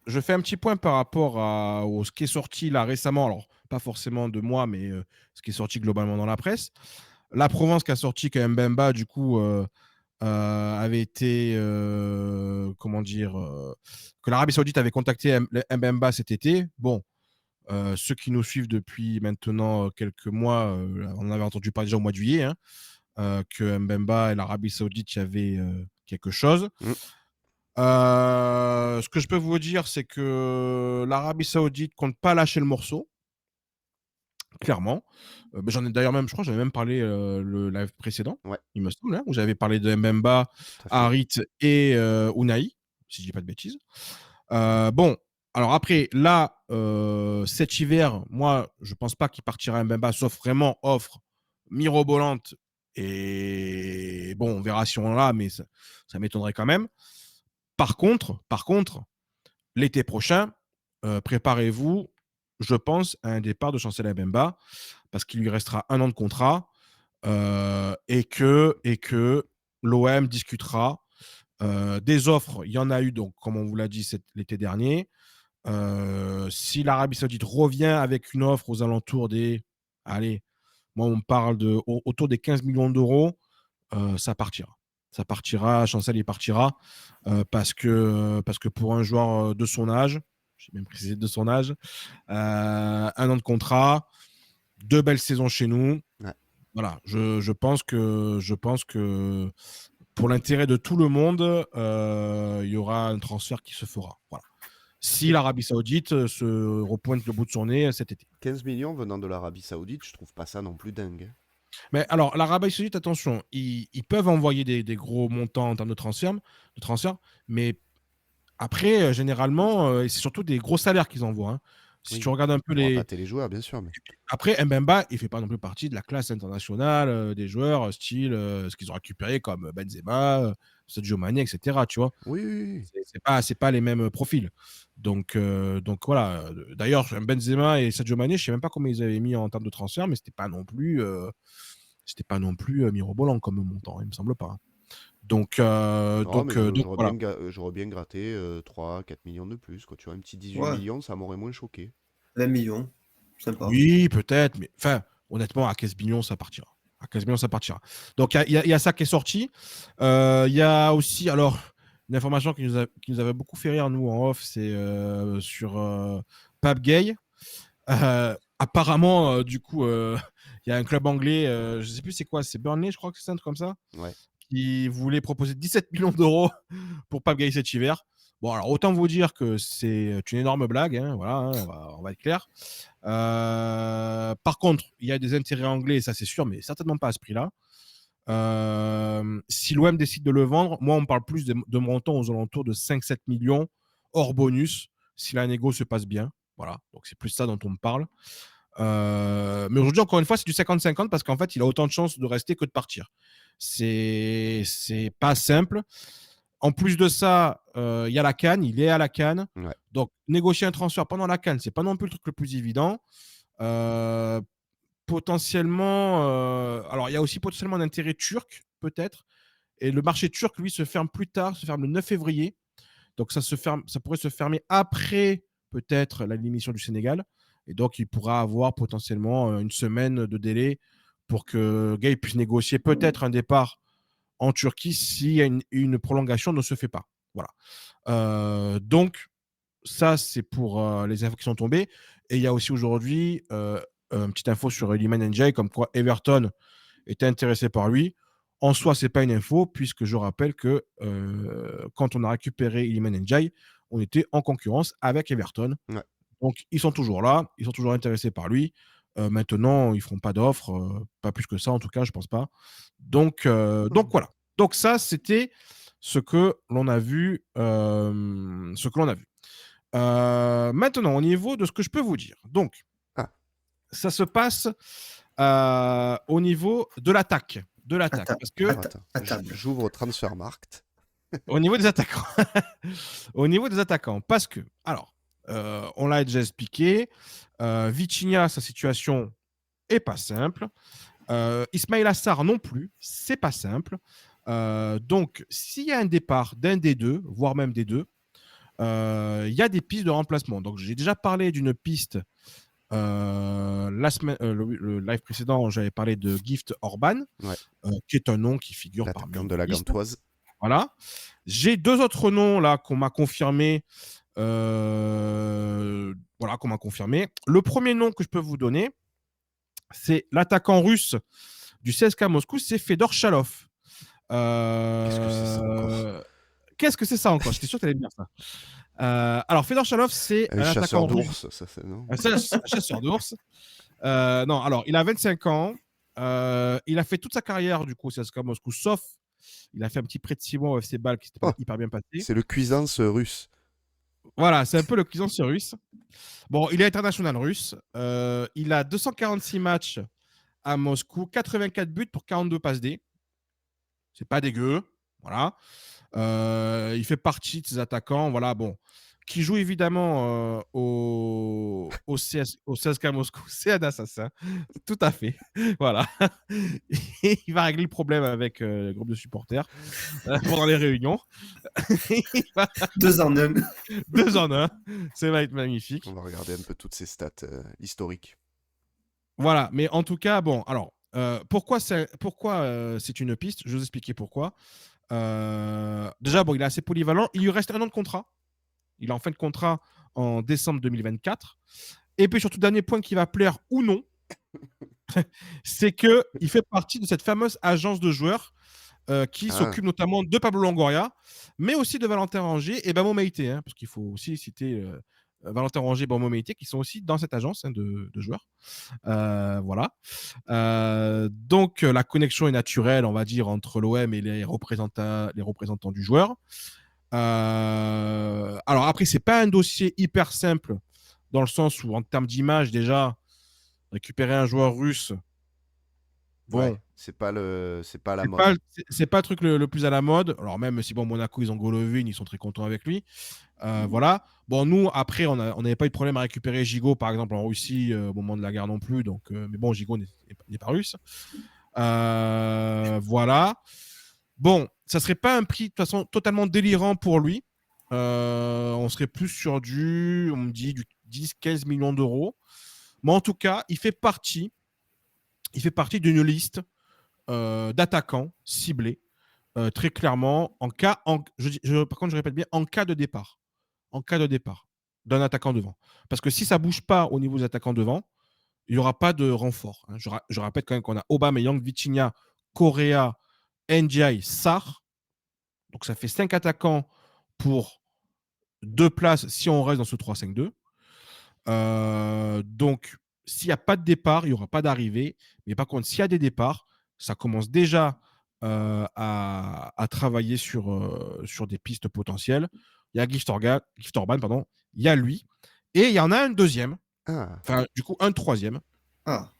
je fais un petit point par rapport au ce qui est sorti là récemment. Alors, pas forcément de moi, mais ce qui est sorti globalement dans la presse. La Provence qui a sorti que Mbemba, du coup, avait été, comment dire, que l'Arabie Saoudite avait contacté Mbemba cet été. Bon, ceux qui nous suivent depuis maintenant quelques mois, on en avait entendu parler déjà au mois de juillet, hein, que Mbemba et l'Arabie Saoudite, il y avait quelque chose. Mmh. Ce que je peux vous dire, c'est que l'Arabie Saoudite compte pas lâcher le morceau, clairement. Mais j'en ai d'ailleurs même, je crois, que j'avais même parlé le live précédent, Ouais, il me semble, hein, où j'avais parlé de Mbemba, tout à fait. Harit et Unai, si je dis pas de bêtises. Bon, alors après, là, cet hiver, moi, je pense pas qu'il partira Mbemba, sauf vraiment offre mirobolante. Et bon, on verra si on l'a, mais ça m'étonnerait quand même. Par contre, l'été prochain, préparez-vous, je pense, à un départ de Chancel Mbemba, parce qu'il lui restera 1 an de contrat, et que l'OM discutera des offres. Il y en a eu, donc, comme on vous l'a dit l'été dernier. Si l'Arabie Saoudite revient avec une offre aux alentours des, allez, moi on me parle autour des 15 millions d'euros, ça partira. Ça partira, Chancel il partira, parce que pour un joueur de son âge, j'ai même précisé de son âge, 1 an de contrat, 2 belles saisons chez nous. Ouais. Voilà, je pense que pour l'intérêt de tout le monde, il y aura un transfert qui se fera. Voilà. Si Et l'Arabie Saoudite se repointe le bout de son nez cet été. 15 millions venant de l'Arabie Saoudite, je trouve pas ça non plus dingue, hein. Mais alors, l'Arabie Saoudite, attention, ils peuvent envoyer des gros montants en termes de transfert, mais après, généralement, c'est surtout des gros salaires qu'ils envoient, hein. Si tu Oui, regardes un peu pour les. appâter les joueurs, bien sûr, mais Après, Mbemba, il fait pas non plus partie de la classe internationale des joueurs style ce qu'ils ont récupéré comme Benzema, Sadio Mané, etc. Tu vois, oui, oui, oui. c'est pas les mêmes profils. Donc voilà. D'ailleurs, Benzema et Sadio Mané, je sais même pas combien ils avaient mis en termes de transfert, mais c'était pas non plus mirobolant comme montant, il me semble pas, hein. Donc, euh, Non, mais donc, euh, donc voilà. j'aurais bien gratté 3-4 millions de plus, quoi. Tu vois, un petit 18 Ouais, millions, ça m'aurait moins choqué. 20 millions. Sympa. Oui, peut-être, mais enfin, honnêtement, à 15 millions, ça partira. À 15 millions, ça partira. Donc, il y a ça qui est sorti. Il y a aussi, alors, une information qui nous avait beaucoup fait rire, nous, en off, c'est sur Pape Gay. Apparemment, du coup, il y a un club anglais, je sais plus c'est quoi, c'est Burnley, je crois que c'est un truc comme ça, Ouais. qui voulait proposer 17 millions d'euros pour Pape Gay cet hiver. Bon, alors autant vous dire que c'est une énorme blague, hein, voilà, hein, on va être clair. Par contre, il y a des intérêts anglais, ça c'est sûr, mais certainement pas à ce prix-là. Si l'OM décide de le vendre, moi on me parle plus de montants aux alentours de 5-7 millions hors bonus si la négo se passe bien. Voilà, donc c'est plus ça dont on me parle. Mais aujourd'hui, encore une fois, c'est du 50-50 parce qu'en fait, il a autant de chances de rester que de partir. C'est pas simple. En plus de ça, il y a la CAN, il est à la CAN. Ouais. Donc, négocier un transfert pendant la CAN, c'est pas non plus le truc le plus évident. Euh, Potentiellement, alors il y a aussi potentiellement un intérêt turc, peut-être. Et le marché turc, lui, se ferme plus tard, se ferme le 9 février. Donc ça pourrait se fermer après peut-être la l'émission du Sénégal. Et donc il pourra avoir potentiellement une semaine de délai pour que Gay puisse négocier peut-être un départ en Turquie si une prolongation ne se fait pas. Voilà. Donc ça, c'est pour les infos qui sont tombées. Et il y a aussi aujourd'hui une petite info sur Iliman Ndiaye, comme quoi Everton était intéressé par lui. En soi, c'est pas une info, puisque je rappelle que quand on a récupéré Iliman Ndiaye, on était en concurrence avec Everton. Ouais. Donc, ils sont toujours là, ils sont toujours intéressés par lui. Maintenant, ils feront pas d'offres, pas plus que ça en tout cas, je pense pas. Donc Mhm. voilà. Donc ça, c'était ce que l'on a vu, ce que l'on a vu. Maintenant, au niveau de ce que je peux vous dire. Donc, Ah, ça se passe au niveau de l'attaque. De À, l'attaque. ta- Parce que à, ta- attends, à table. j'ouvre Transfermarkt. au niveau des attaquants. Au niveau des attaquants. Parce que, alors, on l'a déjà expliqué. Vitinha, sa situation est pas simple. Ismail Assar non plus, c'est pas simple. Donc, s'il y a un départ d'un des deux, voire même des deux, il y a des pistes de remplacement. Donc, j'ai déjà parlé d'une piste le live précédent, j'avais parlé de Gift Orban, Ouais. qui est un nom qui figure parmi L'attaquant de les la pistes. Gantoise. Voilà. J'ai 2 autres noms là qu'on m'a confirmé. Voilà, qu'on m'a confirmé. Le premier nom que je peux vous donner, c'est l'attaquant russe du CSKA Moscou, c'est Fedor Chalov. Qu'est-ce que c'est ça encore? Qu'est-ce que c'est ça encore? J'étais sûr que tu allais me dire ça. Alors, Fedor Chalov, c'est Un un attaquant chasseur russe, d'ours, ça c'est non? un chasseur d'ours. Non, alors, il a 25 ans. Il a fait toute sa carrière, du coup, au CSKA Moscou, sauf il a fait un petit prêt de 6 mois au FC Bâle qui s'était Oh, pas hyper bien passé. c'est le cuisance russe. Voilà, c'est un peu le Cuisance russe. Bon, il est international russe. Il a 246 matchs à Moscou, 84 buts pour 42 passes D. C'est pas dégueu. Voilà. Il fait partie de ces attaquants, voilà, bon, qui joue évidemment au CSKA Moscou. C'est un assassin, tout à fait. Voilà. Et il va régler le problème avec le groupe de supporters pendant les réunions. Il va- 2 en 1. 2 en 1, ça va être magnifique. On va regarder un peu toutes ces stats historiques. Voilà, mais en tout cas, bon, alors, pourquoi c'est une piste? Je vais vous expliquer pourquoi. Déjà, bon, il est assez polyvalent. Il lui reste 1 an de contrat. Il est en fin de contrat en décembre 2024. Et puis surtout, dernier point qui va plaire ou non, c'est qu'il fait partie de cette fameuse agence de joueurs qui Ah, s'occupe notamment de Pablo Longoria, mais aussi de Valentin Rangier et Bamo Meïté, hein, parce qu'il faut aussi citer Valentin Rangier et Bamo Meïté qui sont aussi dans cette agence de joueurs. Voilà. Donc la connexion est naturelle, on va dire, entre l'OM et les représentants du joueur. Alors après, c'est pas un dossier hyper simple dans le sens où, en termes d'image, déjà, récupérer un joueur russe, ouais, bon, c'est pas la mode. c'est pas le truc le plus à la mode. Alors même si bon, Monaco, ils ont Golovin, ils sont très contents avec lui. Voilà. Bon, nous, après, on n'avait pas eu de problème à récupérer Gigot, par exemple, en Russie, au moment de la guerre non plus. Donc, mais bon, Gigot n'est pas russe. Voilà. Bon, ça serait pas un prix de toute façon totalement délirant pour lui. On serait plus sur on me dit, du 10-15 millions d'euros. Mais en tout cas, il fait partie d'une liste d'attaquants ciblés très clairement par contre, je répète bien, en cas de départ. En cas de départ d'un attaquant devant. Parce que si ça bouge pas au niveau des attaquants devant, il n'y aura pas de renfort, hein. Je répète quand même qu'on a Aubameyang, Vitinha, Correa, Ndiaye, Sarr. Donc ça fait 5 attaquants pour 2 places si on reste dans ce 3-5-2. Donc s'il n'y a pas de départ, il n'y aura pas d'arrivée. Mais par contre, s'il y a des départs, ça commence déjà à travailler sur des pistes potentielles. Il y a Gift Orban, pardon. Il y a lui. Et il y en a un deuxième. Ah, Enfin, du coup, un troisième. Ah,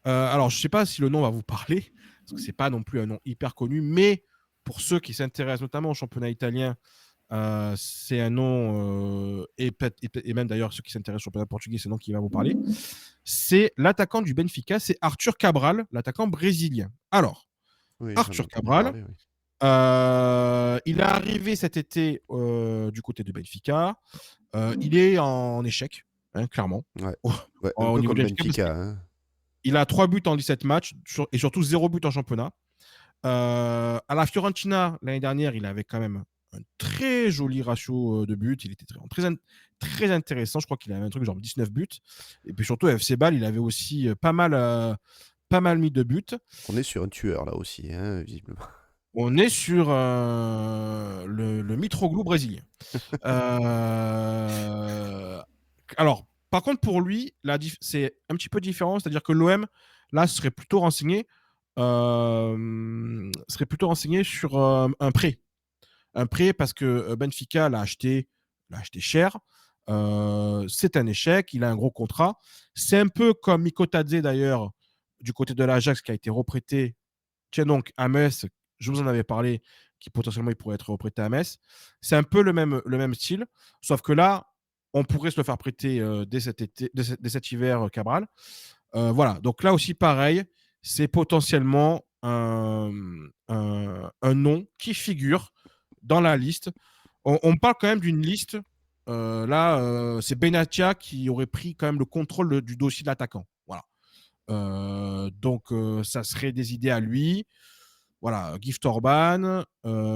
Alors, je ne sais pas si le nom va vous parler, parce que ce n'est pas non plus un nom hyper connu, mais pour ceux qui s'intéressent notamment au championnat italien, c'est un nom, et même d'ailleurs ceux qui s'intéressent au championnat portugais, c'est un nom qui va vous parler. C'est l'attaquant du Benfica, c'est Arthur Cabral, l'attaquant brésilien. Alors, oui, j'en ai Arthur entendu Cabral, parler, oui. il est arrivé cet été du côté de Benfica. Il est en échec, hein, clairement, Ouais. au, Ouais, un au peu niveau comme du Benfica, parce Benfica, hein. qu'il a 3 buts en 17 matchs et surtout 0 but en championnat. À la Fiorentina, l'année dernière, il avait quand même un très joli ratio de buts. Il était très intéressant. Je crois qu'il avait un truc genre 19 buts. Et puis surtout, à FC Bâle, il avait aussi pas mal mis de buts. On est sur un tueur là aussi, hein, visiblement. On est sur le Mitroglou brésilien. Alors, par contre, pour lui, c'est un petit peu différent. C'est-à-dire que l'OM, là, serait plutôt renseigné sur un prêt. Un prêt parce que Benfica l'a acheté cher. C'est un échec. Il a un gros contrat. C'est un peu comme Mikotadze d'ailleurs du côté de l'Ajax qui a été reprêté. Tiens donc à Metz, je vous en avais parlé, qui potentiellement il pourrait être reprêté à Metz. C'est un peu le même style, sauf que là, on pourrait se le faire prêter dès cet hiver, Cabral. Voilà, donc là aussi pareil, c'est potentiellement un nom qui figure dans la liste. On parle quand même d'une liste. Là, c'est Benatia qui aurait pris quand même le contrôle du dossier de l'attaquant. Voilà. Donc, ça serait des idées à lui. Voilà, Gift Orban,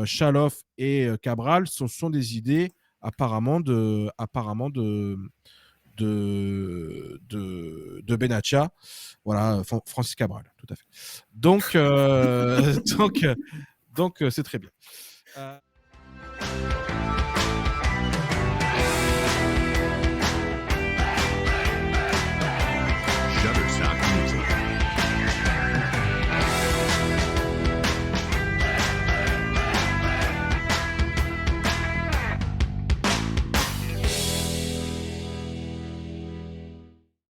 Chaloff et Cabral sont des idées apparemment de Benatia. Voilà, Francis Cabral, tout à fait. Donc, donc c'est très bien.